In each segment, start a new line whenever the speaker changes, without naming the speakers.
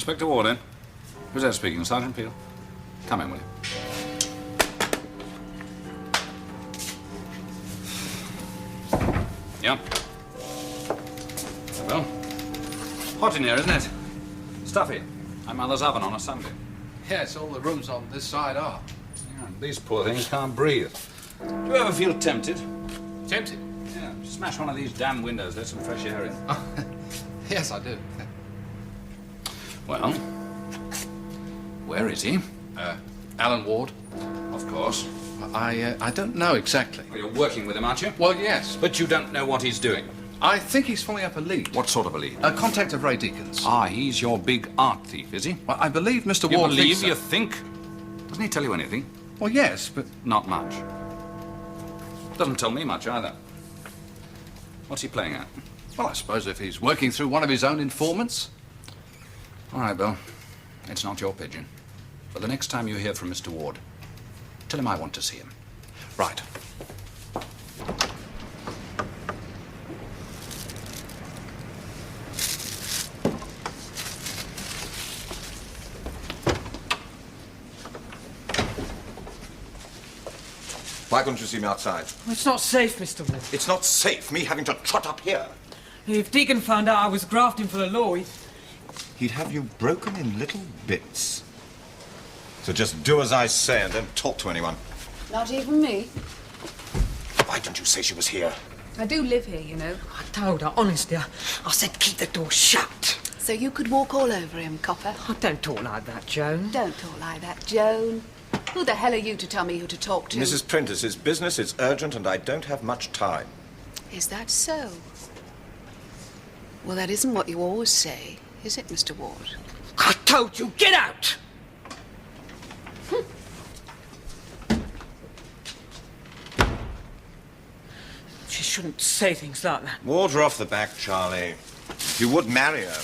Inspector Ward in. Who's that speaking? Sergeant Peel? Come in, will you? Yeah. Well, hot in here, isn't it? Stuffy. Like Mother's oven on a Sunday.
Yes, all the rooms on this side are.
Yeah, these poor things can't breathe. Do you ever feel tempted?
Tempted?
Yeah, smash one of these damn windows, let some fresh air in.
Yes, I do.
Well, where is he?
Alan Ward?
Of course.
I don't know exactly.
Well, you're working with him, aren't you?
Well, yes.
But you don't know what he's doing.
I think he's following up a lead.
What sort of a lead?
A contact of Ray Deacon's.
Ah, he's your big art thief, is he?
Well, I believe Mr.
You
Ward
believe,
thinks so.
you think? Doesn't he tell you anything?
Well, yes, but...
Not much. Doesn't tell me much, either. What's he playing at?
Well, I suppose if he's working through one of his own informants.
All right, Bill. It's not your pigeon. But the next time you hear from Mr. Ward, tell him I want to see him.
Right.
Why couldn't you see me outside?
It's not safe, Mr. Ward.
It's not safe, me having to trot up here.
If Deacon found out I was grafting for the law,
He'd have you broken in little bits. So just do as I say and don't talk to anyone.
Not even me.
Why didn't you say she was here?
I do live here, you know.
I told her, honestly, I said keep the door shut.
So you could walk all over him, copper.
Oh, don't talk like that, Joan.
Don't talk like that, Joan. Who the hell are you to tell me who to talk to?
Mrs. Prentice, it's business, it's urgent, and I don't have much time.
Is that so? Well, that isn't what you always say, is it, Mr. Ward?
I told you, get out! She shouldn't say things like that.
Water off the back, Charlie. If you would marry her.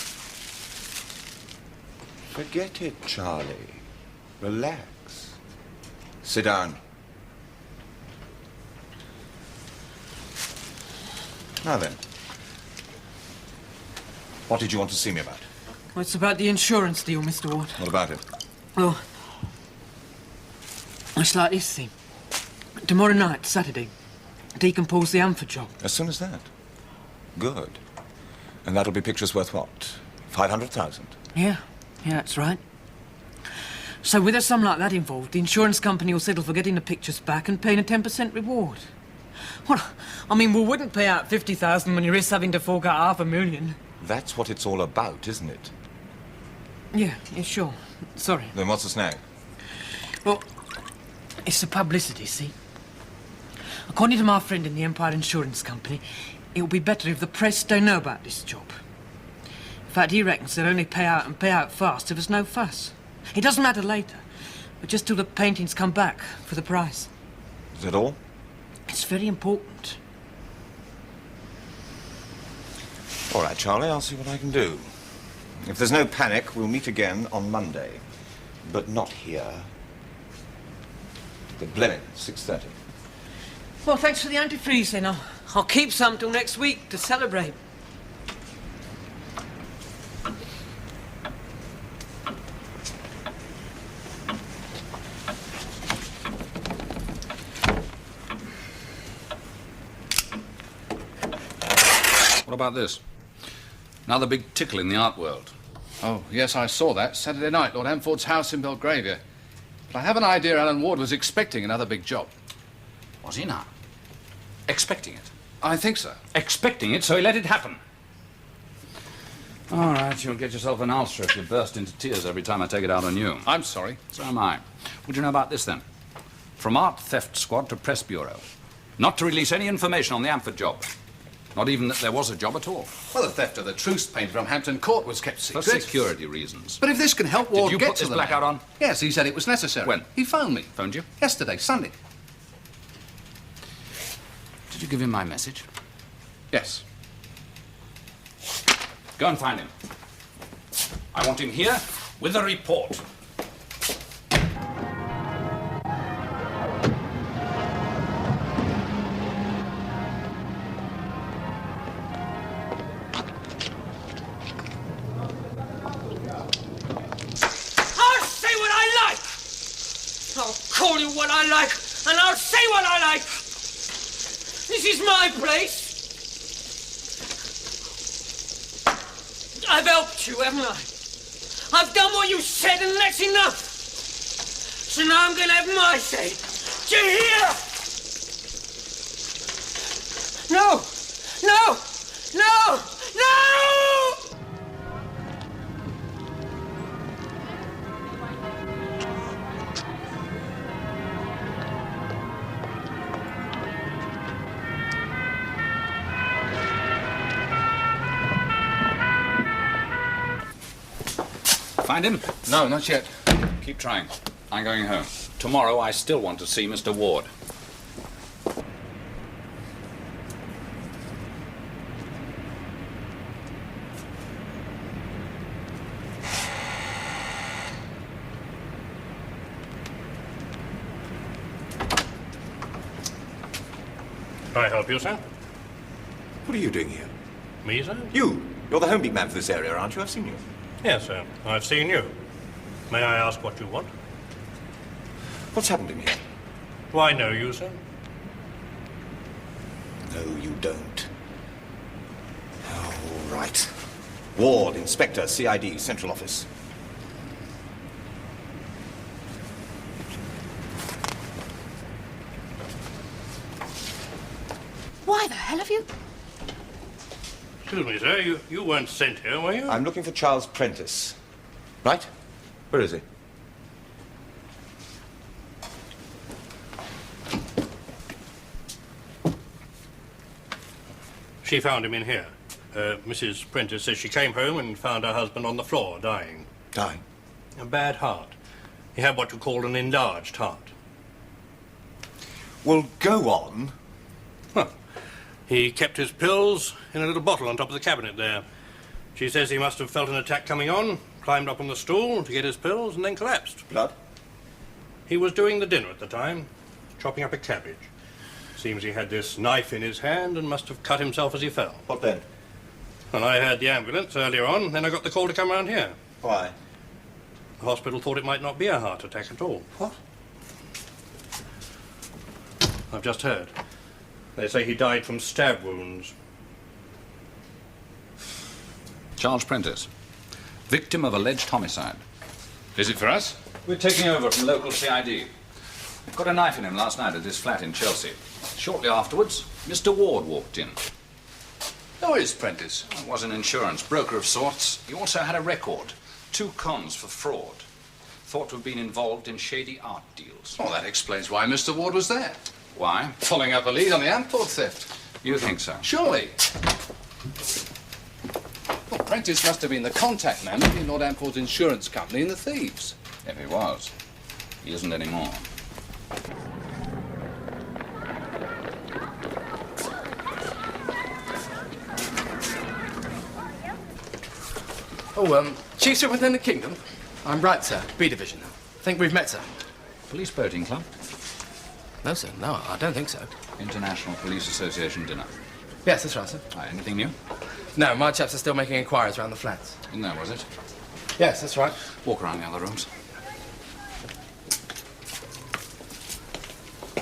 Forget it, Charlie. Relax. Sit down. Now then. What did you want to see me about?
Well, it's about the insurance deal, Mr. Ward.
What about it?
Well, it's like this thing. Tomorrow night, Saturday, Deacon pulls the Amford job.
As soon as that? Good. And that'll be pictures worth what? 500,000?
Yeah, that's right. So with a sum like that involved, the insurance company will settle for getting the pictures back and paying a 10% reward. Well, I mean, we wouldn't pay out 50,000 when you risk having to fork out $500,000.
That's what it's all about, isn't it?
Yeah, sure. Sorry.
Then what's the snag?
Well, it's the publicity, see? According to my friend in the Empire Insurance Company, it would be better if the press don't know about this job. In fact, he reckons they'll only pay out and pay out fast if there's no fuss. It doesn't matter later, but just till the paintings come back for the price.
Is that all?
It's very important.
All right, Charlie, I'll see what I can do. If there's no panic, we'll meet again on Monday. But not here. The Blenheim, 6:30.
Well, thanks for the antifreeze, then. I'll keep some till next week to celebrate.
What about this? Another big tickle in the art world.
Oh, yes, I saw that. Saturday night, Lord Amford's house in Belgravia. But I have an idea Alan Ward was expecting another big job.
Was he now? Expecting it?
I think so.
Expecting it, so he let it happen. All right, you'll get yourself an ulcer if you burst into tears every time I take it out on you.
I'm sorry.
So am I. Would you know about this, then? From art theft squad to press bureau. Not to release any information on the Amford job. Not even that there was a job at all.
Well, the theft of the truce painted from Hampton Court was kept
For
secret.
security reasons.
But if this can help Ward
Did you
get
put
to
this
the
blackout
man-
on?
Yes, he said it was necessary.
When?
He phoned me.
Phoned you?
Yesterday, Sunday.
Did you give him my message?
Yes.
Go and find him. I want him here with a report.
call you what I like, and I'll say what I like. This is my place. I've helped you, haven't I? I've done what you said, and that's enough. So now I'm going to have my say. Do you hear? No! No! No! No!
Find him?
No, not yet.
Keep trying. I'm going home. Tomorrow I still want to see Mr. Ward.
Can I help you, sir?
What are you doing here?
Me, sir?
You're the home beat man for this area, aren't you? I've seen you.
Yes, sir. I've seen you. May I ask what you want?
What's happened in here?
Do I know you, sir?
No, you don't. Oh, all right. Ward, Inspector, CID, Central Office.
Why the hell have you?
Excuse me, sir. You weren't sent here, were you?
I'm looking for Charles Prentice. Right? Where is he?
She found him in here. Mrs. Prentice says she came home and found her husband on the floor, dying.
Dying.
A bad heart. He had what you call an enlarged heart.
Well, go on.
Huh. He kept his pills in a little bottle on top of the cabinet there. She says he must have felt an attack coming on, climbed up on the stool to get his pills, and then collapsed.
Blood?
He was doing the dinner at the time, chopping up a cabbage. Seems he had this knife in his hand and must have cut himself as he fell.
What then?
And I heard the ambulance earlier on, then I got the call to come round here.
Why?
The hospital thought it might not be a heart attack at all.
What?
I've just heard. They say he died from stab wounds.
Charles Prentice, victim of alleged homicide.
Is it for us?
We're taking over from local CID. Got a knife in him last night at his flat in Chelsea. Shortly afterwards, Mr. Ward walked in.
Who is Prentice?
Was an insurance broker of sorts. He also had a record. 2 cons for fraud. Thought to have been involved in shady art deals.
Well, that explains why Mr. Ward was there.
Why?
Following up a lead on the Amport theft.
You think so?
Surely. Well, Prentice must have been the contact man between Lord Amport's insurance company and the thieves.
If he was. He isn't anymore.
Oh, Chief Superintendent Kingdom? I'm right, sir. B Division. Think we've met, sir.
Police boating club?
No, sir. No, I don't think so.
International Police Association dinner.
Yes, that's right, sir.
Anything new?
No, my chaps are still making inquiries around the flats.
No, was it?
Yes, that's right.
Walk around the other rooms.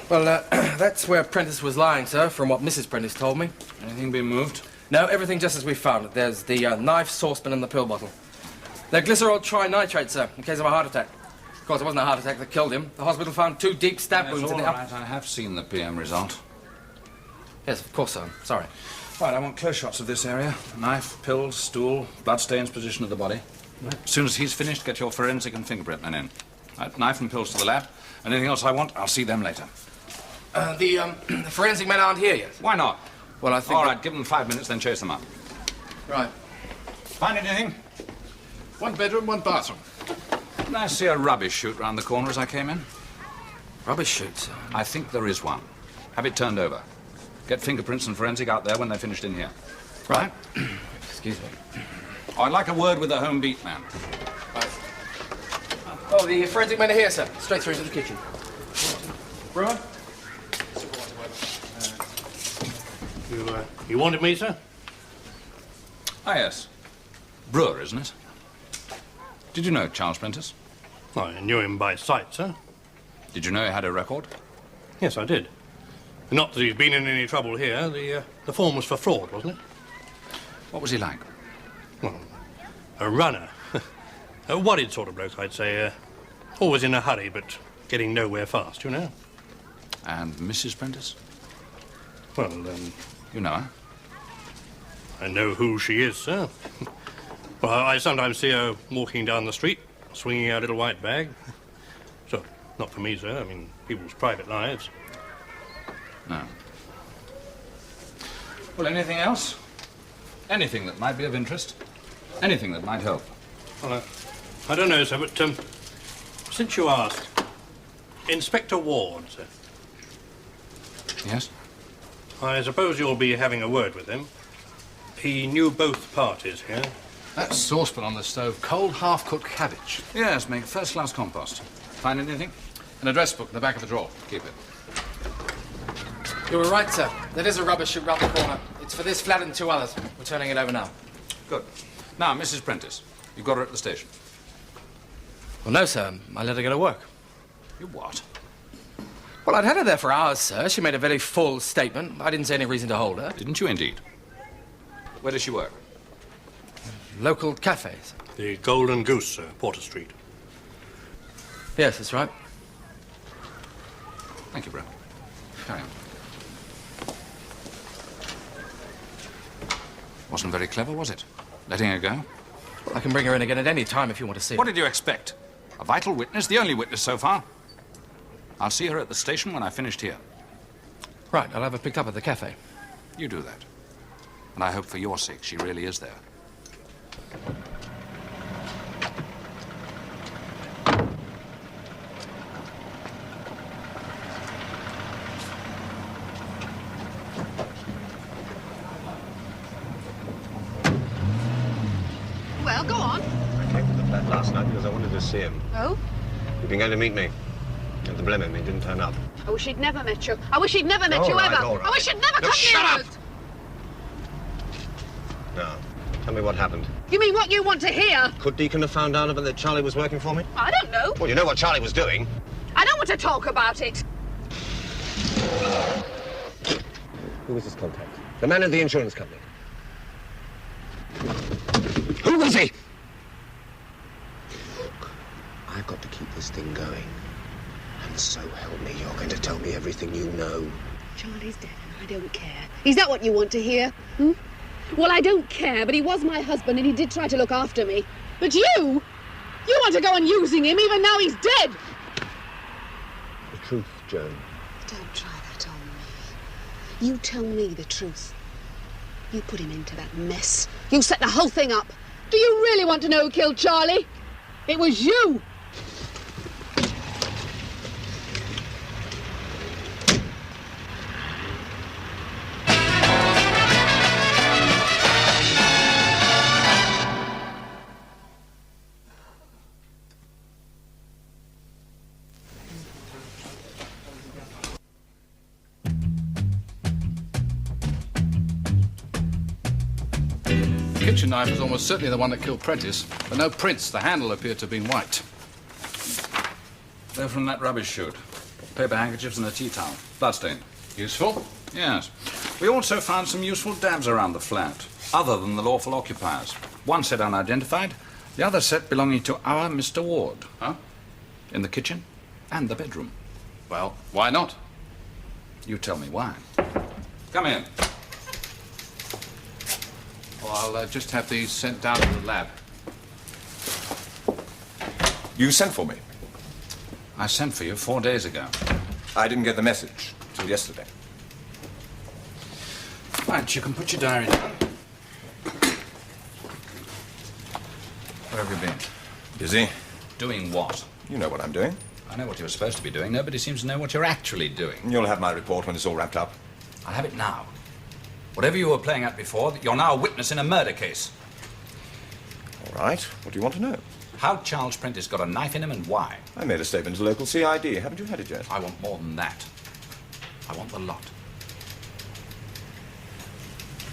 Well, that's where Prentice was lying, sir, from what Mrs. Prentice told me.
Anything been moved?
No, everything just as we found it. There's the knife, saucepan, and the pill bottle. They're glycerol trinitrate, sir, in case of a heart attack. Of course, it wasn't a heart attack that killed him. The hospital found 2 deep stab
That's
wounds in
all
the
right. I have seen the PM result.
Yes, of course, sir. Sorry.
Right, I want close shots of this area. Knife, pills, stool, bloodstains, position of the body. As soon as he's finished, get your forensic and fingerprint men in. Right, knife and pills to the lab. Anything else I want, I'll see them later.
The forensic men aren't here yet.
Why not?
Well, I think...
All right, give them 5 minutes, then chase them up.
Right.
Find anything?
1 bedroom, 1 bathroom.
Didn't I see a rubbish chute round the corner as I came in?
Rubbish chute, sir.
I think there is one. Have it turned over. Get fingerprints and forensic out there when they're finished in here.
Right. Excuse me.
Oh, I'd like a word with the home beat man.
Right. Oh, the forensic men are here, sir. Straight through to the kitchen.
Brewer? You wanted me, sir?
Ah, yes. Brewer, isn't it? Did you know Charles Prentice?
I knew him by sight, sir.
Did you know he had a record?
Yes, I did. Not that he's been in any trouble here. The form was for fraud, wasn't it?
What was he like?
Well, a runner. A worried sort of bloke, I'd say. Always in a hurry, but getting nowhere fast, you know.
And Mrs. Prentice?
Well,
You know her?
I know who she is, sir. Well, I sometimes see her walking down the street, swinging her little white bag. So, not for me, sir. I mean, people's private lives.
No. Well, anything else? Anything that might be of interest? Anything that might help?
Well, I don't know, sir, but since you asked, Inspector Ward, sir.
Yes?
I suppose you'll be having a word with him. He knew both parties here.
That saucepan on the stove, cold half-cooked cabbage.
Yes, make first-class compost. Find anything?
An address book in the back of the drawer.
Keep it.
You were right, sir. There is a rubbish chute round the corner. It's for this flat and 2 others. We're turning it over now.
Good. Now, Mrs. Prentice, you got her at the station.
Well, no, sir. I let her go to work.
You what?
Well, I'd had her there for hours, sir. She made a very full statement. I didn't see any reason to hold her.
Didn't you indeed? Where does she work?
Local cafes.
The Golden Goose, sir, Porter Street.
Yes, that's right.
Thank you, bro. Carry on. Wasn't very clever, was it? Letting her go?
I can bring her in again at any time if you want to see her.
What did you expect? A vital witness, the only witness so far. I'll see her at the station when I've finished here.
Right, I'll have her picked up at the cafe.
You do that. And I hope for your sake she really is there.
Well, go on.
I came to the flat last night because I wanted to see him.
Oh?
He'd been going to meet me. And the blame him, he didn't turn up.
I wish he'd never met you. I wish he'd never met you,
All right,
ever.
all right.
I wish he'd never
Look,
come
shut
near
up!
us.
Now, tell me what happened.
You mean what you want to hear?
Could Deacon have found out that Charlie was working for me?
I don't know.
Well, you know what Charlie was doing.
I don't want to talk about it.
Who was his contact? The man at the insurance company. Who was he? Look, I've got to keep this thing going. And so help me, you're going to tell me everything you know.
Charlie's dead and I don't care. Is that what you want to hear? Hmm? Well, I don't care, but he was my husband and he did try to look after me. But you want to go on using him even now he's dead.
The truth, Joan.
Don't try that on me. You tell me the truth. You put him into that mess. You set the whole thing up. Do you really want to know who killed Charlie? It was you.
The kitchen knife was almost certainly the one that killed Prentice, but no prints. The handle appeared to have been white.
They're from that rubbish chute. Paper handkerchiefs and a tea towel. Bloodstain.
Useful?
Yes. We also found some useful dabs around the flat, other than the lawful occupiers. One set unidentified, the other set belonging to our Mr. Ward.
Huh?
In the kitchen and the bedroom.
Well, why not?
You tell me why. Come in.
Well, I'll just have these sent down to the lab.
You sent for me.
I sent for you 4 days ago.
I didn't get the message till yesterday.
Right, you can put your diary down. Where have you been?
Busy.
Doing what?
You know what I'm doing.
I know what you're supposed to be doing. Nobody seems to know what you're actually doing.
You'll have my report when it's all wrapped up.
I'll have it now. Whatever you were playing at before, you're now a witness in a murder case.
All right. What do you want to know?
How Charles Prentice got a knife in him and why.
I made a statement to local CID. Haven't you had it yet?
I want more than that. I want the lot.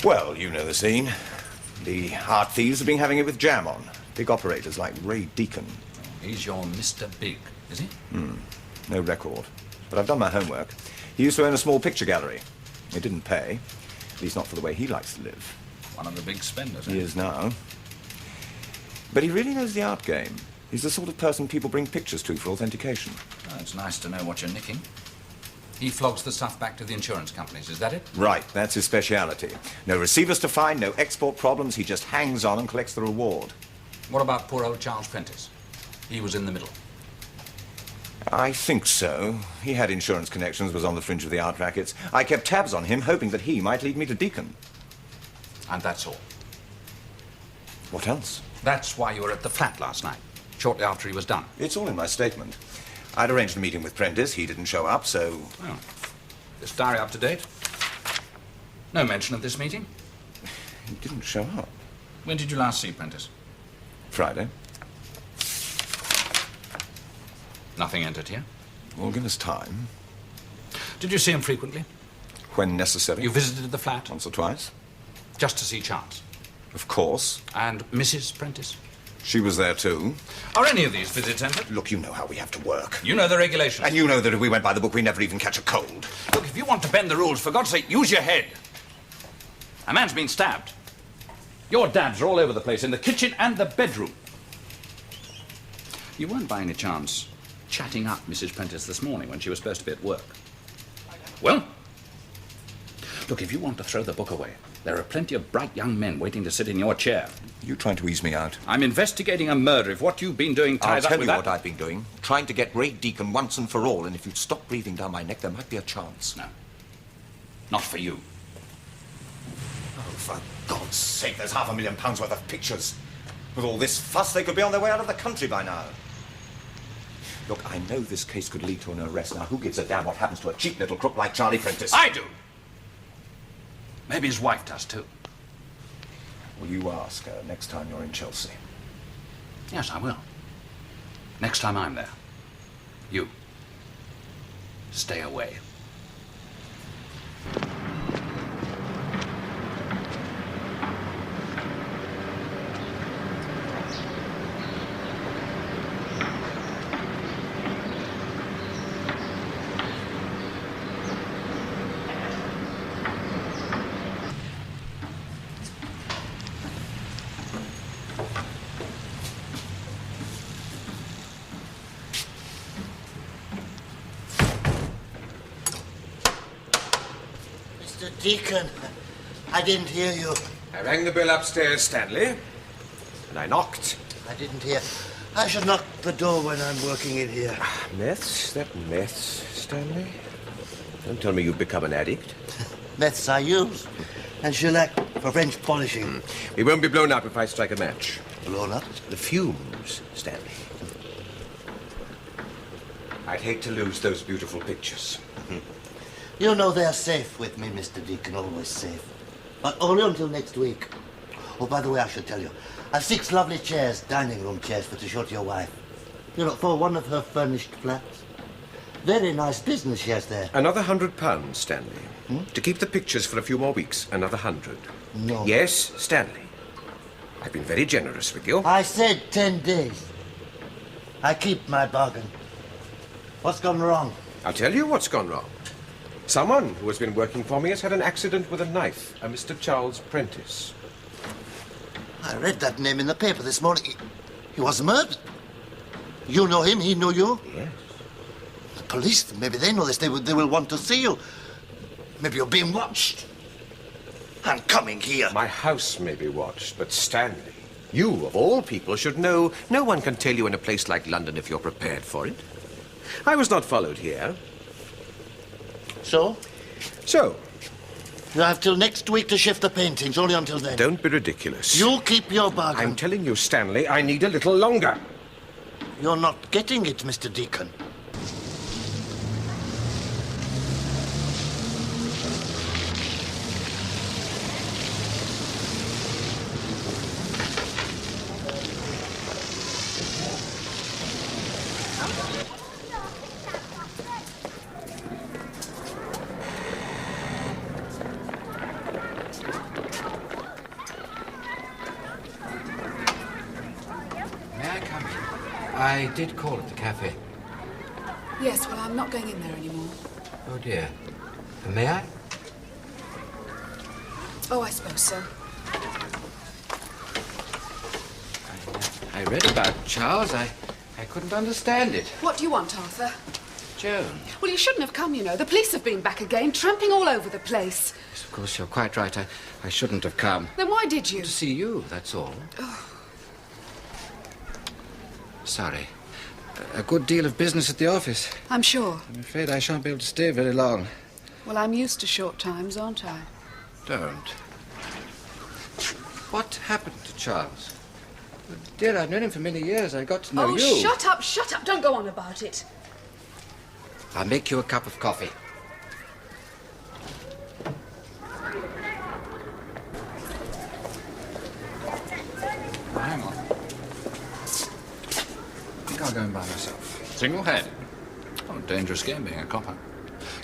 Well, you know the scene. The art thieves have been having it with jam on. Big operators like Ray Deacon.
He's your Mr. Big, is he?
No record. But I've done my homework. He used to own a small picture gallery. It didn't pay. At least not for the way he likes to live.
One of the big spenders, eh?
He is now. But he really knows the art game. He's the sort of person people bring pictures to for authentication.
Oh, it's nice to know what you're nicking. He flogs the stuff back to the insurance companies, is that it?
Right, that's his speciality. No receivers to find, no export problems. He just hangs on and collects the reward.
What about poor old Charles Prentice? He was in the middle.
I think so. He had insurance connections, was on the fringe of the art rackets. I kept tabs on him, hoping that he might lead me to Deacon.
And that's all.
What else?
That's why you were at the flat last night, shortly after he was done.
It's all in my statement. I'd arranged a meeting with Prentice. He didn't show up, so...
Oh. This diary up to date? No mention of this meeting?
He didn't show up.
When did you last see Prentice?
Friday.
Nothing entered here?
Well, give us time.
Did you see him frequently?
When necessary.
You visited the flat?
Once or twice.
Just to see Charles?
Of course.
And Mrs. Prentice?
She was there too.
Are any of these visits entered?
Look, you know how we have to work.
You know the regulations.
And you know that if we went by the book, we never even catch a cold.
Look, if you want to bend the rules, for God's sake, use your head. A man's been stabbed. Your dabs are all over the place, in the kitchen and the bedroom. You weren't by any chance chatting up Mrs. Prentice this morning when she was supposed to be at work. Well, look, if you want to throw the book away, there are plenty of bright young men waiting to sit in your chair.
You trying to ease me out?
I'm investigating a murder. If what you've been doing ties
I'll
up
tell
with
you
that...
what I've been doing. Trying to get Great Deacon once and for all, and if you'd stop breathing down my neck, there might be a chance.
No. Not for you.
Oh, for God's sake, there's £500,000 worth of pictures. With all this fuss, they could be on their way out of the country by now. Look, I know this case could lead to an arrest. Now, who gives a damn what happens to a cheap little crook like Charlie Prentice?
I do. Maybe his wife does, too.
Will you ask her next time you're in Chelsea?
Yes, I will. Next time I'm there. You. Stay away.
Mr. Deacon, I didn't hear you.
I rang the bell upstairs, Stanley, and I knocked.
I didn't hear. I should knock the door when I'm working in here.
Meths? That meths, Stanley? Don't tell me you've become an addict.
Meths I use, and shellac for French polishing.
We won't be blown up if I strike a match.
Blown up?
The fumes, Stanley. I'd hate to lose those beautiful pictures.
You know they're safe with me, Mr. Deacon, always safe. But only until next week. Oh, by the way, I should tell you, I've 6 lovely chairs, dining room chairs, for to show to your wife. You know, for one of her furnished flats. Very nice business she has there.
Another £100, Stanley. To keep the pictures for a few more weeks, another 100.
No.
Yes, Stanley. I've been very generous with you.
I said 10 days. I keep my bargain. What's gone wrong?
I'll tell you what's gone wrong. Someone who has been working for me has had an accident with a knife, a Mr. Charles Prentice.
I read that name in the paper this morning. He was murdered. You know him, he knew you.
Yes.
The police, maybe they know this. They will want to see you. Maybe you're being watched. I'm coming here.
My house may be watched, but Stanley, you, of all people, should know no one can tell you in a place like London if you're prepared for it. I was not followed here.
So?
So,
You have till next week to shift the paintings, only until then.
don't be ridiculous.
You keep your bargain.
I'm telling you, Stanley, I need a little longer.
You're not getting it, Mr. Deacon.
May I come in? I did call at the cafe.
Yes, well, I'm not going in there anymore.
Oh, dear. May I?
Oh, I suppose so.
I read about Charles. I couldn't understand it.
What do you want, Arthur?
Joan.
Well, you shouldn't have come, you know. The police have been back again, tramping all over the place.
Yes, of course, you're quite right. I shouldn't have come.
Then why did you?
To see you, that's all.
Oh.
Sorry. A good deal of business at the office.
I'm sure.
I'm afraid I shan't be able to stay very long.
Well, I'm used to short times, aren't I?
Don't. What happened to Charles? Dear, I've known him for many years. I got to know you.
Oh, shut up, shut up. Don't go on about it.
I'll make you a cup of coffee.
Hang on. I think I'll go in by myself. Single head. Oh, dangerous game being a copper.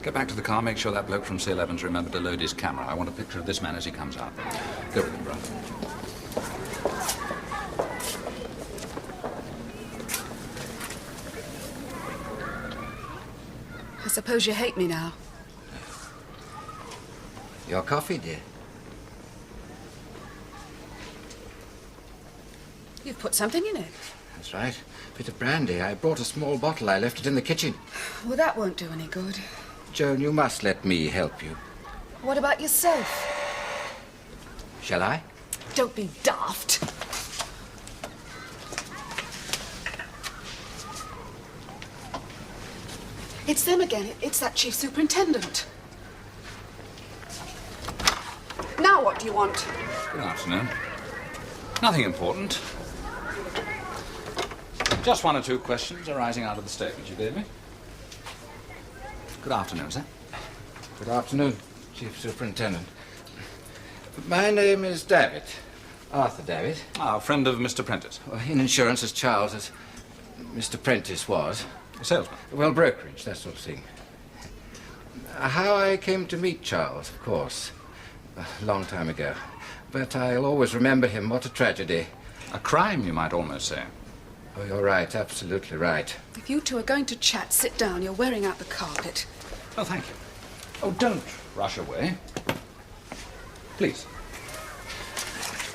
Get back to the car, make sure that bloke from C11's remembered to load his camera. I want a picture of this man as he comes out. Go with him, brother.
I suppose you hate me now.
Your coffee, dear.
You've put something in it.
That's right. Bit of brandy. I brought a small bottle. I left it in the kitchen.
Well, that won't do any good.
Joan, you must let me help you.
What about yourself?
Shall I?
Don't be daft. It's them again. It's that chief superintendent. Now what do you want?
Good afternoon. Nothing important. Just one or two questions arising out of the statement you gave me. Good afternoon, sir.
Good afternoon, Chief Superintendent. My name is David. Arthur David.
Ah, a friend of Mr. Prentice.
Well, in insurance as Charles, as Mr. Prentice was.
A salesman.
Well, brokerage, that sort of thing. How I came to meet Charles, of course, a long time ago. But I'll always remember him. What a tragedy.
A crime, you might almost say.
Oh, you're right, absolutely right.
If you two are going to chat, sit down. You're wearing out the carpet.
Oh, thank you. Oh, don't rush away. Please.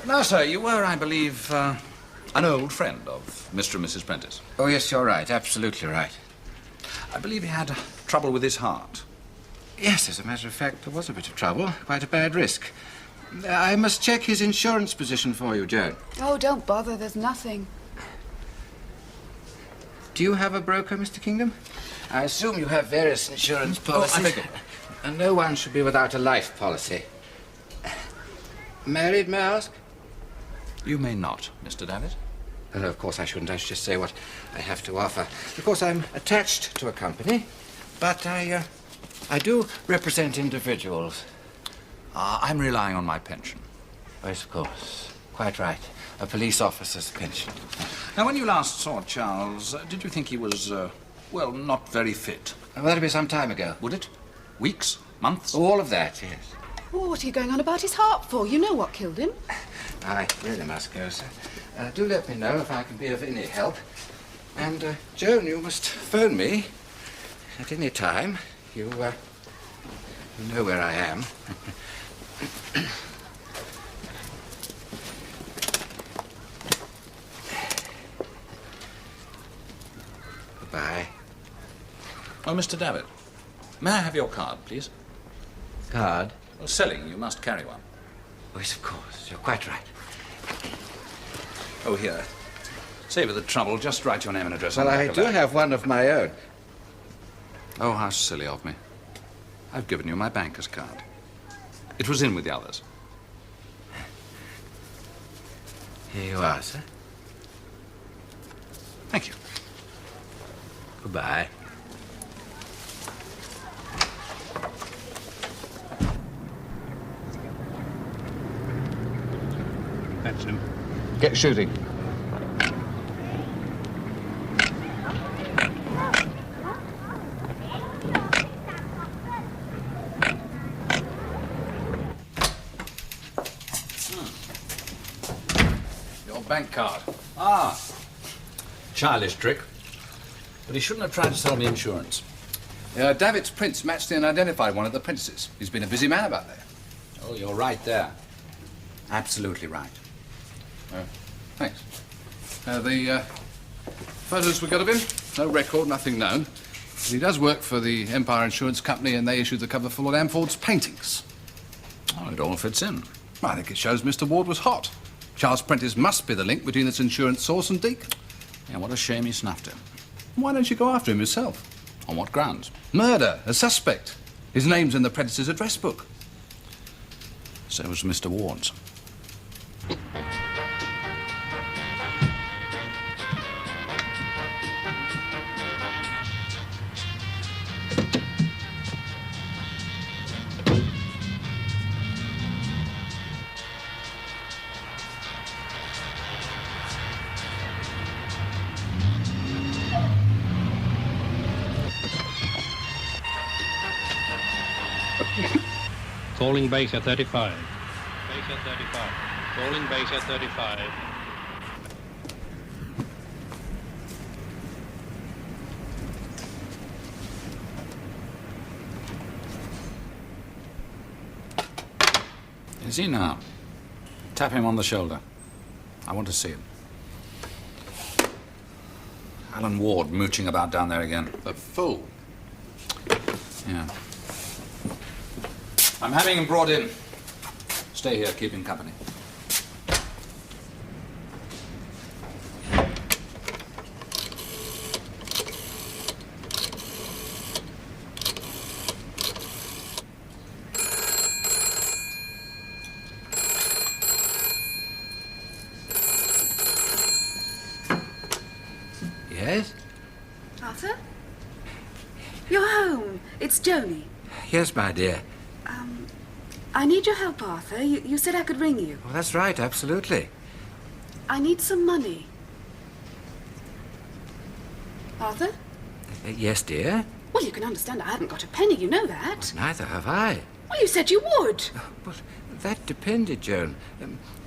Now, sir, you were, I believe, an old friend of Mr. and Mrs. Prentice.
Oh, yes, you're right, absolutely right.
I believe he had trouble with his heart.
Yes, as a matter of fact, there was a bit of trouble, quite a bad risk. I must check his insurance position for you, Joan.
Oh, don't bother. There's nothing.
Do you have a broker, Mr. Kingdom? I assume you have various insurance policies.
I beg your
And no one should be without a life policy. Married, may I ask?
You may not, Mr. David.
Oh, no, of course I shouldn't. I should just say what I have to offer. Of course, I'm attached to a company, but I do represent individuals.
I'm relying on my pension.
Yes, of course. Quite right. A police officer's pension.
Now, when you last saw Charles, did you think he was, well, not very fit?
Well, that'll be some time ago.
Would it? Weeks? Months?
All of that, yes.
Oh, what are you going on about his heart for? You know what killed him.
I really must go, sir. Do let me know if I can be of any help. And, Joan, you must phone me at any time. You know where I am. Goodbye.
Oh, Mr. David, may I have your card, please?
Card?
Well, selling, you must carry one.
Oh, yes, of course. You're quite right.
Oh, here. Save you the trouble. Just write your name and address on
Well,
the back
I
of
do
that.
have one of my own.
Oh, how silly of me. I've given you my banker's card. It was in with the others.
Here you are, sir.
Thank you.
Goodbye.
That's him.
Get shooting.
Your bank card. Ah. Childish trick. But he shouldn't have tried to sell me insurance.
David's prints matched and identified one of the Prentices. He's been a busy man about there.
Oh, you're right there. Absolutely right.
Thanks. The photos we got of him, no record, nothing known. But he does work for the Empire Insurance Company, and they issued the cover for Lord Amford's paintings.
Oh, it all fits in.
I think it shows Mr. Ward was hot. Charles Prentice must be the link between this insurance source and Deacon.
Yeah, what a shame he snuffed him.
Why don't you go after him yourself?
On what grounds?
Murder, a suspect. His name's in the Prentice's address book.
So was Mr. Ward's.
Calling Baker 35. Baker 35. Calling Baker 35.
Is he now? Tap him on the shoulder. I want to see him. Alan Ward mooching about down there again.
The fool.
Yeah. I'm having him brought in. Stay here, keep him company.
Yes?
Arthur? You're home. It's Joni.
Yes, my dear.
I need your help, Arthur. You said I could ring you.
Oh, that's right, absolutely.
I need some money. Arthur?
Yes, dear?
Well, you can understand I haven't got a penny, you know that.
Neither have I.
Well, you said you would.
Well, that depended, Joan.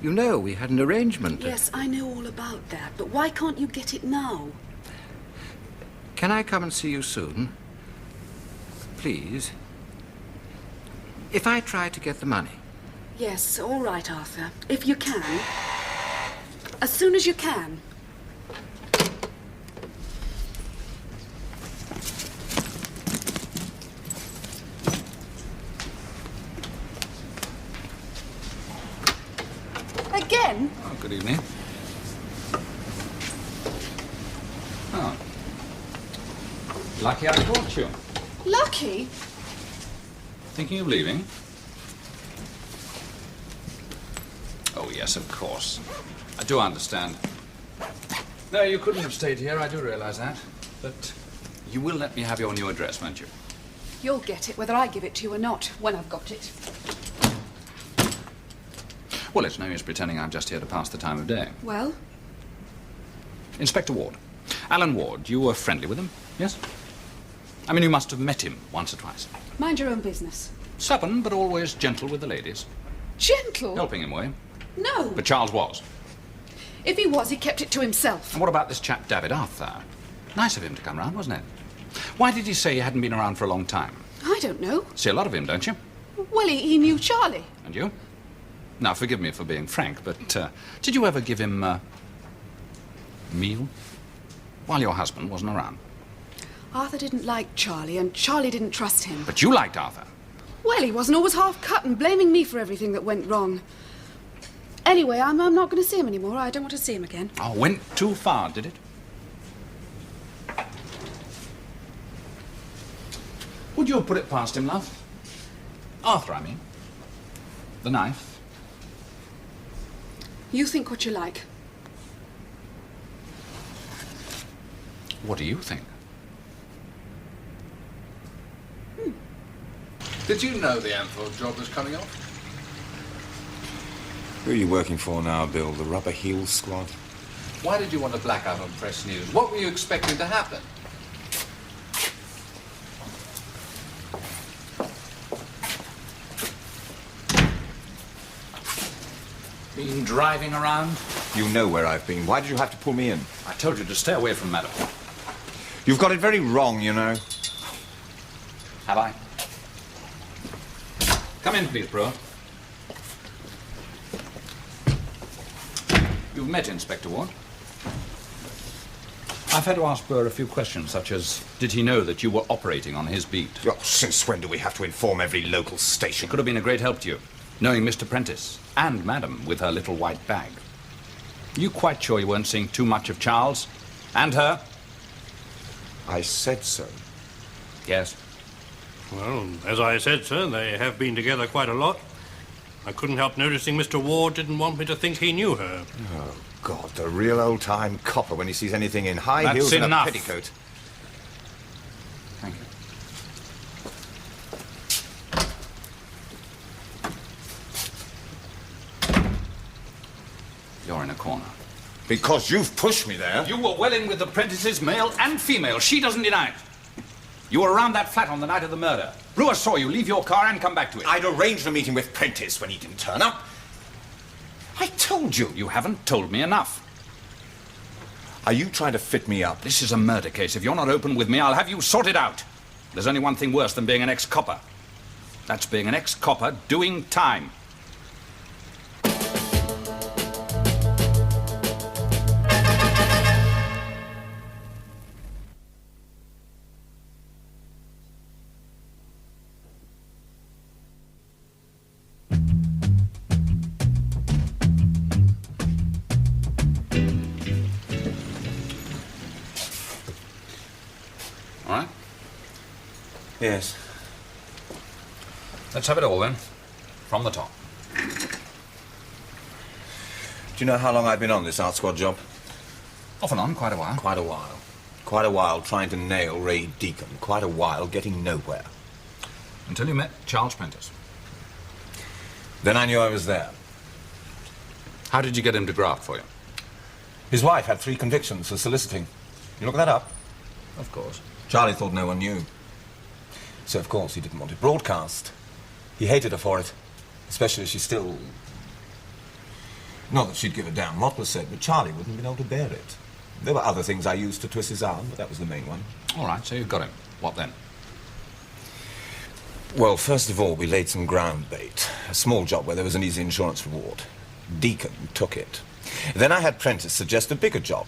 You know, we had an arrangement.
Yes, I know all about that, but why can't you get it now?
Can I come and see you soon? Please? If I try to get the money.
Yes, all right, Arthur. If you can. As soon as you can. Again?
Oh, good evening. Oh. Lucky I caught you.
Lucky?
Thinking of leaving? Oh, yes, of course. I do understand. No, you couldn't have stayed here, I do realize that. But you will let me have your new address, won't you?
You'll get it, whether I give it to you or not, when I've got it.
Well, it's no use pretending I'm just here to pass the time of day.
Well?
Inspector Ward. Alan Ward, you were friendly with him, yes? I mean, you must have met him once or twice.
Mind your own business.
Stubborn, but always gentle with the ladies.
Gentle?
Helping in a way.
No.
But Charles was.
If he was, he kept it to himself.
And what about this chap, David Arthur? Nice of him to come round, wasn't it? Why did he say he hadn't been around for a long time?
I don't know.
See a lot of him, don't you?
Well, he knew Charlie.
And you? Now, forgive me for being frank, but did you ever give him a meal while your husband wasn't around?
Arthur didn't like Charlie, and Charlie didn't trust him.
But you liked Arthur.
Well, he wasn't always half-cut and blaming me for everything that went wrong. Anyway, I'm not going to see him anymore. I don't want to see him again.
Oh, went too far, did it? Would you have put it past him, love? Arthur, I mean. The knife.
You think what you like.
What do you think?
Did you know the Amford job was coming off?
Who are you working for now, Bill? The Rubber Heels Squad?
Why did you want a blackout on press news? What were you expecting to happen?
Been driving around?
You know where I've been. Why did you have to pull me in?
I told you to stay away from Madam.
You've got it very wrong, you know.
Have I? Come in, please, Brewer. You've met Inspector Ward. I've had to ask Brewer a few questions, such as, did he know that you were operating on his beat?
Oh, since when do we have to inform every local station?
It could have been a great help to you, knowing Mr. Prentice and Madam with her little white bag. Are you quite sure you weren't seeing too much of Charles and her?
I said so.
Yes.
Well, as I said, sir, they have been together quite a lot. I couldn't help noticing Mr. Ward didn't want me to think he knew her.
Oh, God, the real old-time copper when he sees anything in high
That's
heels and a
enough.
petticoat.
Thank you. You're in a corner.
Because you've pushed me there.
You were well in with the Prentices, male and female. She doesn't deny it. You were around that flat on the night of the murder. Brewer saw you leave your car and come back to it.
I'd arranged a meeting with Prentice when he didn't turn up. I told you.
You haven't told me enough.
Are you trying to fit me up?
This is a murder case. If you're not open with me, I'll have you sorted out. There's only one thing worse than being an ex-copper. That's being an ex-copper doing time. All right?
Yes.
Let's have it all, then. From the top.
Do you know how long I've been on this art squad job?
Off and on, quite a while.
Quite a while. Quite a while trying to nail Ray Deacon. Quite a while getting nowhere.
Until you met Charles Prentice.
Then I knew I was there.
How did you get him to graft for you?
His wife had 3 convictions for soliciting. You look that up?
Of course.
Charlie thought no one knew. So, of course, he didn't want it broadcast. He hated her for it. Especially as she still... Not that she'd give a damn what was said, but Charlie wouldn't have been able to bear it. There were other things I used to twist his arm, but that was the main one.
All right, so you've got him. What then?
Well, first of all, we laid some ground bait. A small job where there was an easy insurance reward. Deacon took it. Then I had Prentice suggest a bigger job.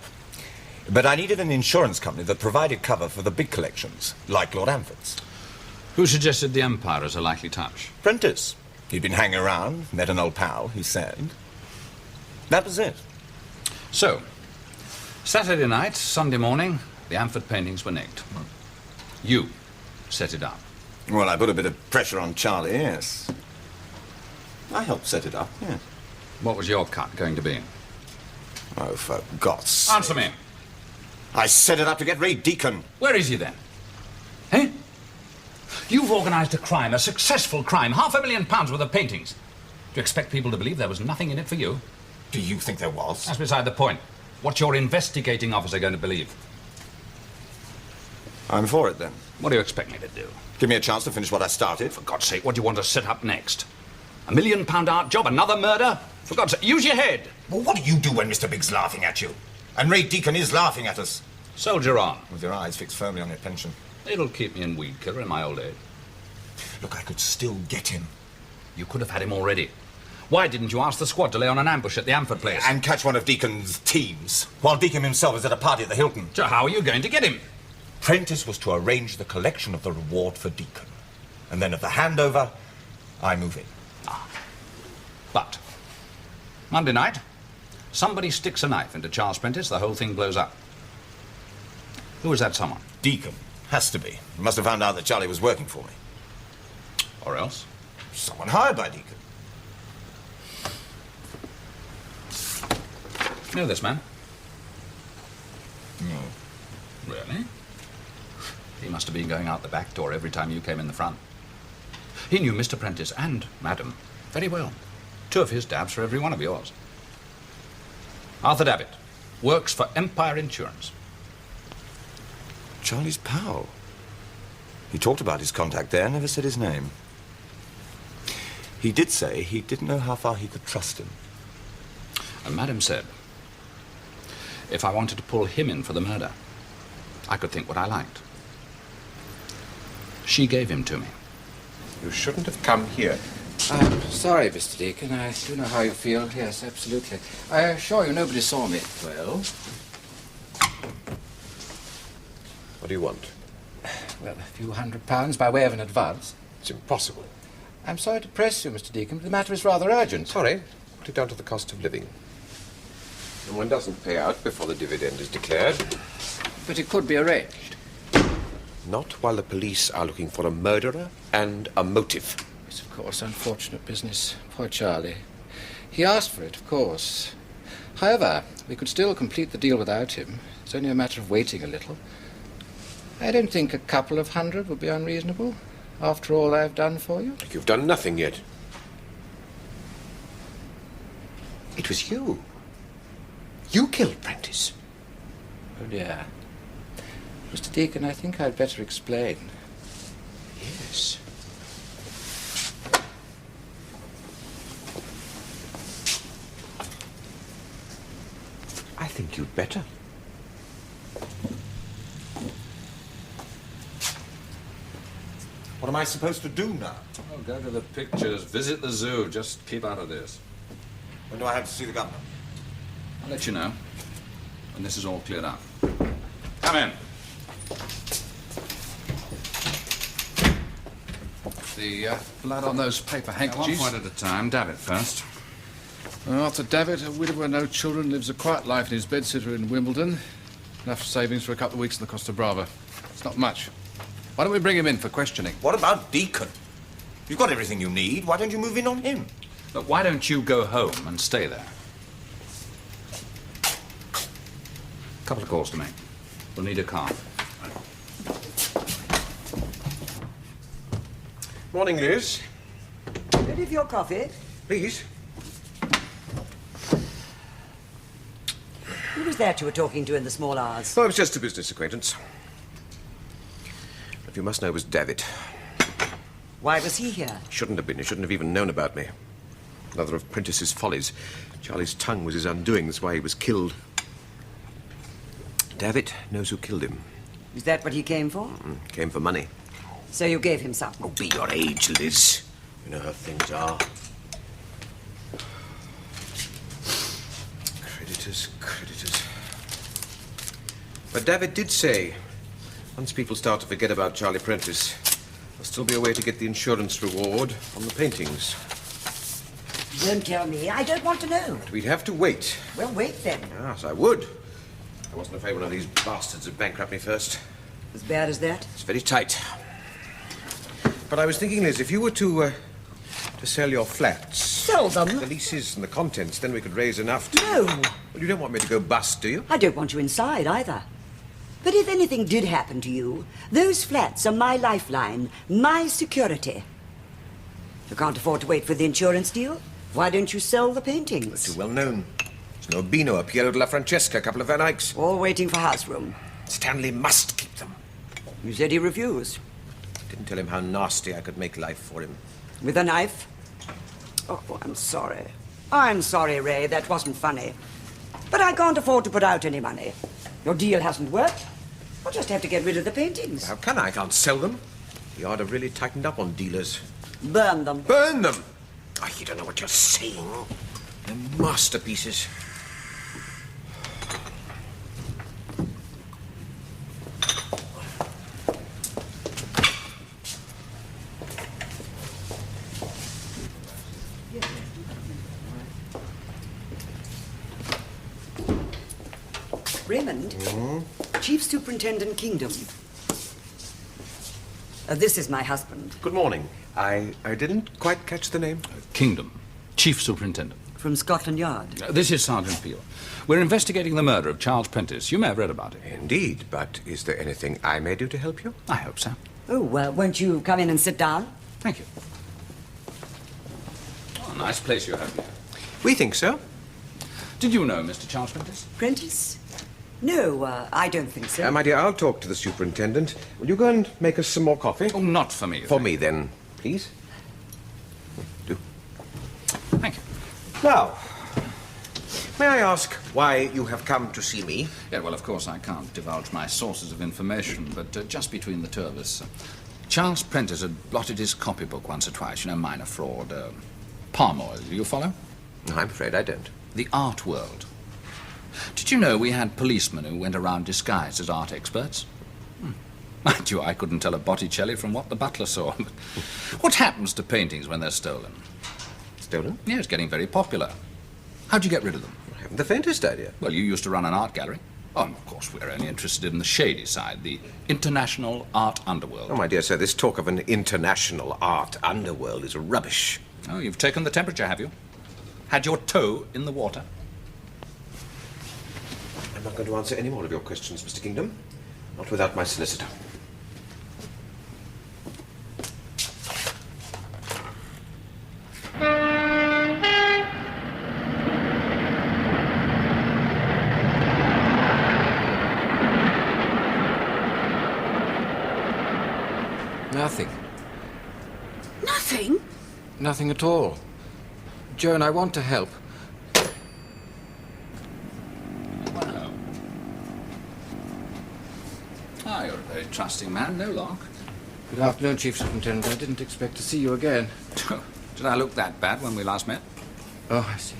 But I needed an insurance company that provided cover for the big collections, like Lord Amford's.
Who suggested the Empire as a likely touch?
Prentice. He'd been hanging around, met an old pal, he said. That was it.
So, Saturday night, Sunday morning, the Amford paintings were nicked. You set it up.
Well, I put a bit of pressure on Charlie, yes. I helped set it up, yes.
What was your cut going to be?
Oh, for God's sake.
Answer me.
I set it up to get Ray Deacon.
Where is he then? Eh? You've organised a crime, a successful crime, £500,000 worth of paintings. Do you expect people to believe there was nothing in it for you?
Do you think there was?
That's beside the point. What's your investigating officer going to believe?
I'm for it, then.
What do you expect me to do?
Give me a chance to finish what I started.
For God's sake, what do you want to set up next? £1 million art job? Another murder? For God's sake, use your head.
Well, what do you do when Mr. Big's laughing at you? And Ray Deacon is laughing at us.
Soldier on.
With your eyes fixed firmly on your pension.
It'll keep me in weed killer in my old age.
Look, I could still get him.
You could have had him already. Why didn't you ask the squad to lay on an ambush at the Amford place?
And catch one of Deacon's teams, while Deacon himself is at a party at the Hilton.
So how are you going to get him?
Prentice was to arrange the collection of the reward for Deacon. And then at the handover, I move in.
But Monday night, somebody sticks a knife into Charles Prentice, the whole thing blows up. Who is that someone?
Deacon. Has to be. He must have found out that Charlie was working for me.
Or else?
Someone hired by Deacon.
You know this man?
No.
Really? He must have been going out the back door every time you came in the front. He knew Mr. Prentice and Madam very well. 2 of his dabs for every one of yours. Arthur Davitt works for Empire Insurance.
Charlie's pal. He talked about his contact there, never said his name. He did say he didn't know how far he could trust him.
And Madam said, if I wanted to pull him in for the murder, I could think what I liked. She gave him to me.
You shouldn't have come here.
I'm sorry, Mr. Deacon. I do know how you feel. Yes, absolutely. I assure you nobody saw me. Well?
What do you want?
Well, a few £100 by way of an advance.
It's impossible.
I'm sorry to press you, Mr. Deacon, but the matter is rather urgent.
Sorry. Put it down to the cost of living. And one doesn't pay out before the dividend is declared.
But it could be arranged.
Not while the police are looking for a murderer and a motive.
It's, of course, unfortunate business. Poor Charlie. He asked for it, of course. However, we could still complete the deal without him. It's only a matter of waiting a little. I don't think a couple of hundred would be unreasonable, after all I've done for you.
You've done nothing yet. It was you. You killed Prentice.
Oh, dear. Mr. Deacon, I think I'd better explain.
Yes. I think you'd better.
What am I supposed to do now?
Oh, go to the pictures, visit the zoo. Just keep out of this.
When do I have to see the governor?
I'll let you know when this is all cleared up. Come in.
The blood on those paper
One
handkerchiefs.
point at a time. David first.
Arthur Davitt, a widower, no children, lives a quiet life in his bedsitter in Wimbledon. Enough savings for a couple of weeks in the Costa Brava. It's not much. Why don't we bring him in for questioning?
What about Deacon? You've got everything you need. Why don't you move in on him?
But why don't you go home and stay there? Couple of calls to make. We'll need a car.
Morning, Liz.
Ready for your coffee?
Please.
Who was that you were talking to in the small hours?
Oh, it was just a business acquaintance. But you must know it was Davitt.
Why was he here?
Shouldn't have been. He shouldn't have even known about me. Another of Prentice's follies. Charlie's tongue was his undoing. That's why he was killed. Davitt knows who killed him.
Is that what he came for?
Came for money.
So you gave him some?
Oh, be your age, Liz. You know how things are. Creditors, creditors. But Davitt did say, once people start to forget about Charlie Prentice, there'll still be a way to get the insurance reward on the paintings.
Don't tell me. I don't want to know.
But we'd have to wait.
Well, wait then.
Yes, I would. I wasn't afraid one of these bastards would bankrupt me first.
As bad as that?
It's very tight. But I was thinking, Liz, if you were to sell your flats...
Sell them?
The leases and the contents, then we could raise enough to...
No.
Well, you don't want me to go bust, do you?
I don't want you inside either. But if anything did happen to you, those flats are my lifeline, my security. If you can't afford to wait for the insurance deal, why don't you sell the paintings?
Too well known. There's no Albino, a Piero della Francesca, a couple of Van Eycks.
All waiting for house room.
Stanley must keep them.
You said he refused.
Didn't tell him how nasty I could make life for him.
With a knife? Oh, I'm sorry. I'm sorry, Ray. That wasn't funny. But I can't afford to put out any money. Your deal hasn't worked. I'll just have to get rid of the paintings.
How can I? I can't sell them. The yard have really tightened up on dealers.
Burn them.
Burn them! Oh, you don't know what you're saying. They're masterpieces.
Raymond, Chief Superintendent Kingdom. This is my husband.
Good morning. I didn't quite catch the name.
Kingdom. Chief Superintendent.
From Scotland Yard.
This is Sergeant Peel. We're investigating the murder of Charles Prentice. You may have read about it.
Indeed, but is there anything I may do to help you?
I hope so.
Oh, won't you come in and sit down?
Thank you. Oh, nice place you have here.
We think so.
Did you know Mr. Charles Prentice?
Prentice? No, I don't think so.
My dear, I'll talk to the superintendent. Will you go and make us some more coffee?
Oh, not for me.
For me, then, please. Do.
Thank you.
Now, May I ask why you have come to see me?
Yeah, well, of course, I can't divulge my sources of information, but just between the two of us, Charles Prentice had blotted his copybook once or twice, minor fraud. Palm oil, do you follow?
I'm afraid I don't.
The art world. Did you know we had policemen who went around disguised as art experts? Mind you, I couldn't tell a Botticelli from what the butler saw. What happens to paintings when they're stolen?
Stolen?
Yeah, it's getting very popular. How'd you get rid of them?
I haven't the faintest idea.
Well, you used to run an art gallery. Oh, and of course, we're only interested in the shady side, the international art underworld.
Oh, my dear sir, this talk of an international art underworld is rubbish.
Oh, you've taken the temperature, have you? Had your toe in the water?
I'm not going to answer any more of your questions, Mr. Kingdom. Not without my solicitor.
Nothing.
Nothing?
Nothing at all. Joan, I want to help.
Wow. Ah, you're a very trusting man, no lock.
Good afternoon, Chief Superintendent. I didn't expect to see you again.
Did I look that bad when we last met?
Oh, I see.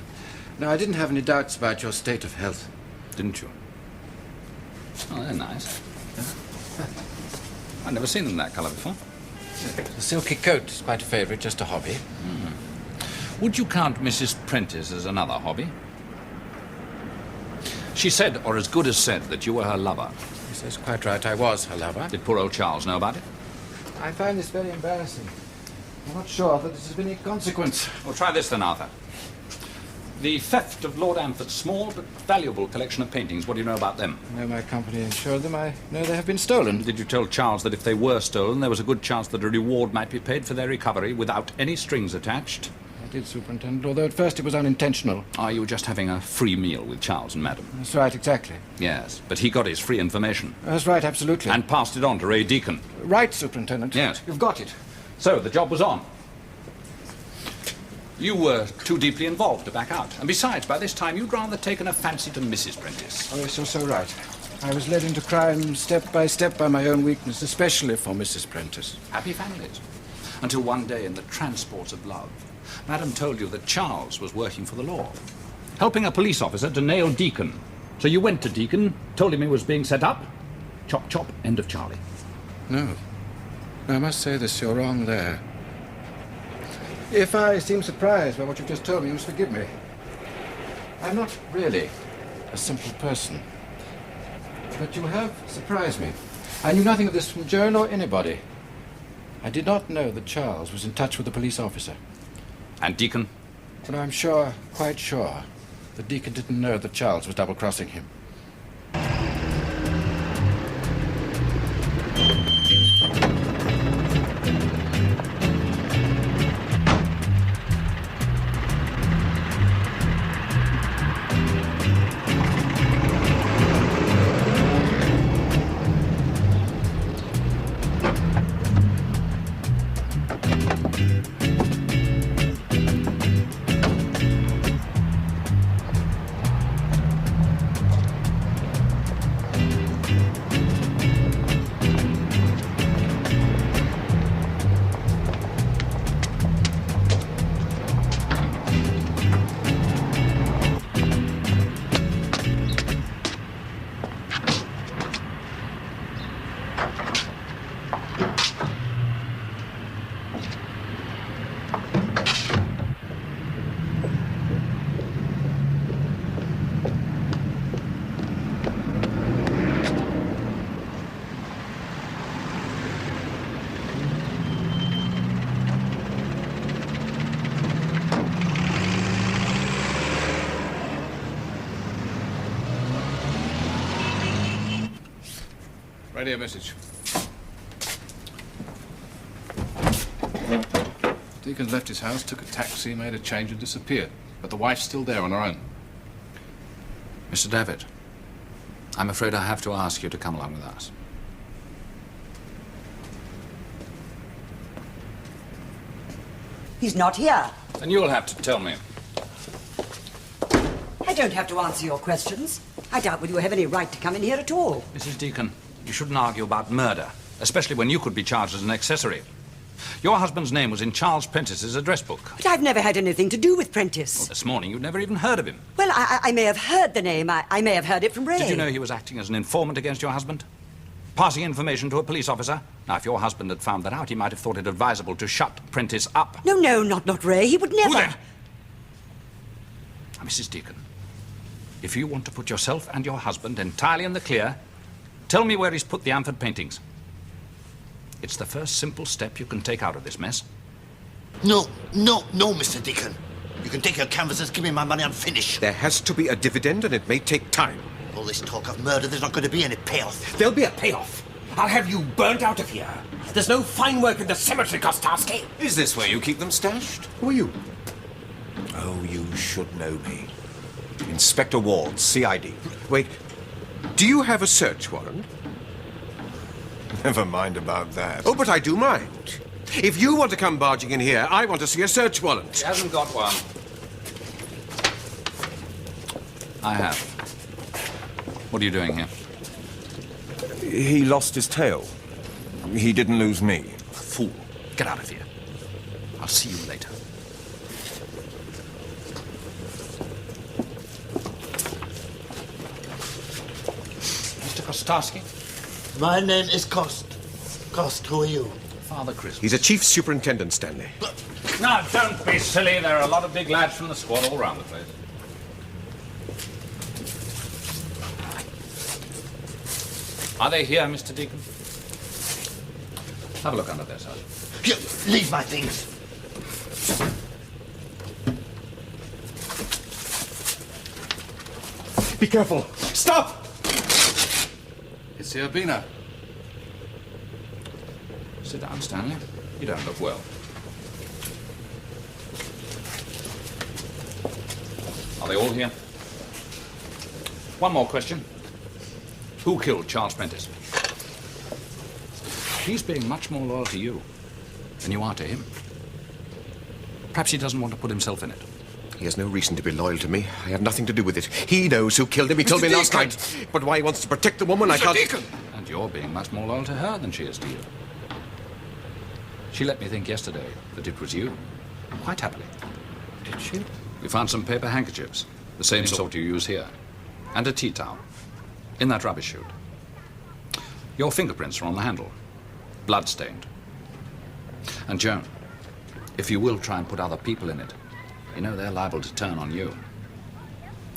No, I didn't have any doubts about your state of health.
Didn't you? Oh, they're nice. I've never seen them that colour before.
The silky coat is quite a favourite, just a hobby.
Would you count Mrs. Prentice as another hobby? She said, or as good as said, that you were her lover.
Yes, that's quite right. I was her lover.
Did poor old Charles know about it?
I find this very embarrassing. I'm not sure that this has been any consequence.
Well, try this then, Arthur. The theft of Lord Amphit's small but valuable collection of paintings. What do you know about them?
I know my company insured them. I know they have been stolen.
Did you tell Charles that if they were stolen, there was a good chance that a reward might be paid for their recovery without any strings attached?
I did, Superintendent, although at first it was unintentional.
Ah, you were just having a free meal with Charles and Madam.
That's right, exactly.
Yes, but he got his free information.
That's right, absolutely.
And passed it on to Ray Deacon.
Right, Superintendent.
Yes.
You've got it.
So, the job was on. You were too deeply involved to back out. And besides, by this time, you'd rather taken a fancy to Mrs. Prentice.
Oh, yes, you're so right. I was led into crime step by step by my own weakness, especially for Mrs. Prentice.
Happy families. Until one day, in the transports of love, Madam told you that Charles was working for the law, helping a police officer to nail Deacon. So you went to Deacon, told him he was being set up. Chop, chop, end of Charlie.
No. I must say this, you're wrong there. If I seem surprised by what you've just told me, you must forgive me. I'm not really a simple person. But you have surprised me. I knew nothing of this from Joan or anybody. I did not know that Charles was in touch with the police officer.
And Deacon?
But I'm sure, quite sure, that Deacon didn't know that Charles was double-crossing him.
Radio message. Deacon left his house, took a taxi, made a change and disappeared. But the wife's still there on her own.
Mr. David, I'm afraid I have to ask you to come along with us.
He's not here.
Then you'll have to tell me.
Have I don't have to answer your questions. I doubt whether you have any right to come in here at all.
Mrs. Deacon, you shouldn't argue about murder, especially when you could be charged as an accessory. Your husband's name was in Charles Prentice's address book.
But I've never had anything to do with Prentice.
Well, this morning you'd never even heard of him.
Well, I may have heard the name. I may have heard it from Ray.
Did you know he was acting as an informant against your husband? Passing information to a police officer? Now, if your husband had found that out, he might have thought it advisable to shut Prentice up.
No, not Ray. He would never.
Who then? Now, Mrs. Deacon, if you want to put yourself and your husband entirely in the clear, tell me where he's put the Amford paintings. It's the first simple step you can take out of this mess.
No, Mr. Deacon. You can take your canvases, give me my money, and finish.
There has to be a dividend, and it may take time.
All this talk of murder, there's not going to be any payoff.
There'll be a payoff. I'll have you burnt out of here. There's no fine work in the cemetery, Kostarsky.
Is this where you keep them stashed?
Who are you?
Oh, you should know me. Inspector Ward, CID.
Wait, do you have a search warrant?
Never mind about that.
Oh, but I do mind. If you want to come barging in here, I want to see a search warrant.
He hasn't got one. I have. What are you doing here?
He lost his tail. He didn't lose me.
Fool. Get out of here. I'll see you later. Mr. Kostarsky?
My name is Cost. Cost, who are you?
Father Christmas.
He's a chief superintendent, Stanley.
Now, don't be silly. There are a lot of big lads from the squad all around the place. Are they here, Mr. Deacon? Have a look under there, Sergeant.
You, leave my things.
Be careful. Stop! It's the Urbina.
Sit down, Stanley. You don't look well. Are they all here? One more question. Who killed Charles Prentice? He's being much more loyal to you than you are to him. Perhaps he doesn't want to put himself in it.
He has no reason to be loyal to me. I have nothing to do with it. He knows who killed him. He told me last night. But why he wants to protect the woman, I can't...
And you're being much more loyal to her than she is to you. She let me think yesterday that it was you. Quite happily.
Did she?
We found some paper handkerchiefs, the same sort you use here, and a tea towel, in that rubbish chute. Your fingerprints are on the handle, blood-stained. And Joan, if you will try and put other people in it, you know they're liable to turn on you.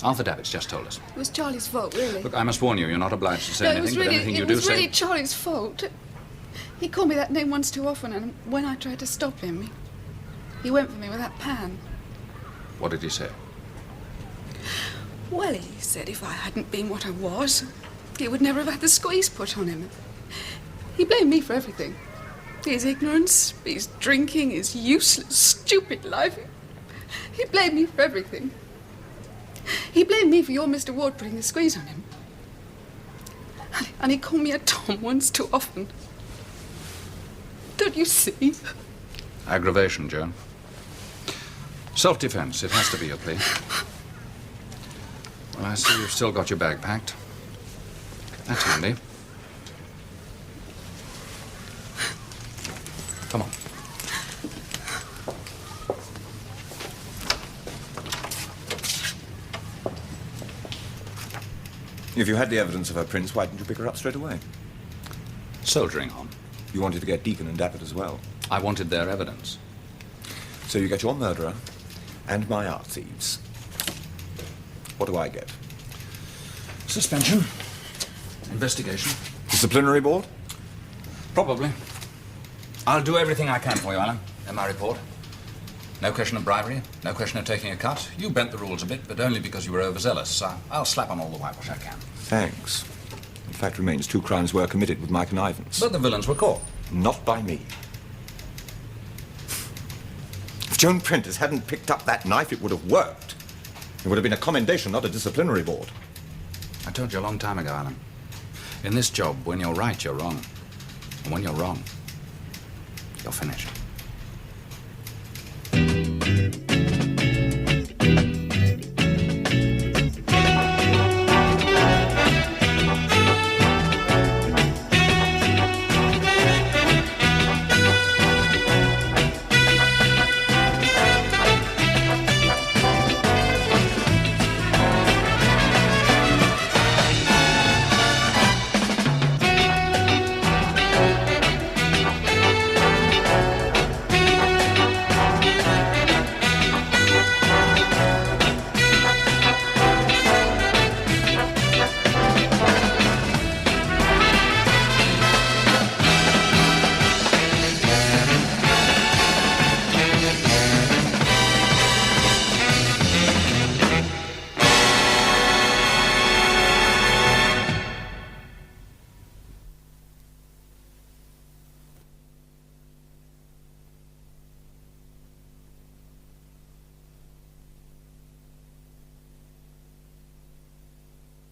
Arthur Davitt's just told us.
It was Charlie's fault, really.
Look, I must warn you, you're not obliged to say anything, but anything you do say...
It was really Charlie's fault. He called me that name once too often, and when I tried to stop him, he went for me with that pan.
What did he say?
Well, he said if I hadn't been what I was, he would never have had the squeeze put on him. He blamed me for everything. His ignorance, his drinking, his useless, stupid life. He blamed me for everything. He blamed me for your Mr. Ward putting the squeeze on him. And he called me a Tom once too often. Don't you see?
Aggravation, Joan. Self-defense, it has to be your plea. Well, I see you've still got your bag packed. That's handy. Come on.
If you had the evidence of her prints, why didn't you pick her up straight away?
Soldiering on.
You wanted to get Deacon and Davitt as well.
I wanted their evidence.
So you get your murderer and my art thieves. What do I get?
Suspension. Investigation.
Disciplinary board?
Probably. I'll do everything I can for you, Alan, in my report. No question of bribery, no question of taking a cut. You bent the rules a bit, but only because you were overzealous. I'll slap on all the whitewash I can.
Thanks. The fact remains 2 crimes were committed with my connivance.
But the villains were caught.
Not by me. If Joan Prentice hadn't picked up that knife, it would have worked. It would have been a commendation, not a disciplinary board.
I told you a long time ago, Alan. In this job, when you're right, you're wrong. And when you're wrong, you're finished.